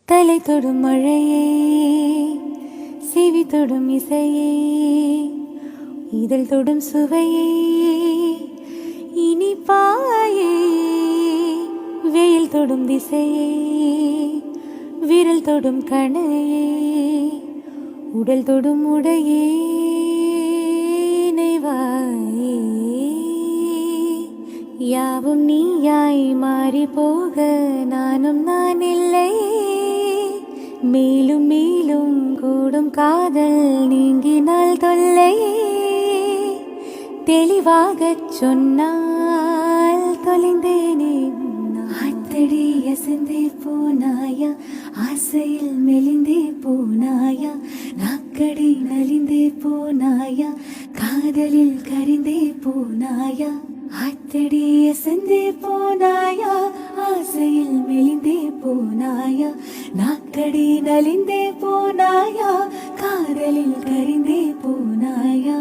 தலை தொடும் மழையே, செவி தொடும் இசையே, இதழ் தொடும் சுவையே, இனிப்பாயே, வெயில் தொடும் திசையே, விரல் தொடும் கணையே, உடல் தொடும் உடையே, நெய்வாயே, யாவும் நீயாய் மாறி போக நானும் நான் இல்லையே, மேலும் மேலும் கூடும் காதல் நீங்கினால் தொல்லையே, தெளிவாகச் சொன்னால் தொலைந்தேனே. ஆத்தடி அசந்தே போனாயா, ஆசையில் மெலிந்தே போனாயா, நாக்கடி நலிந்தே போனாயா, காதலில் கரிந்தே போனாயா. ஆத்தடி அசந்தே போனாயா, ஆசையில் மெலிந்தே போனாயா, நாக்கடி நலிந்தே போனாயா, காதலில் கரிந்தே போனாயா.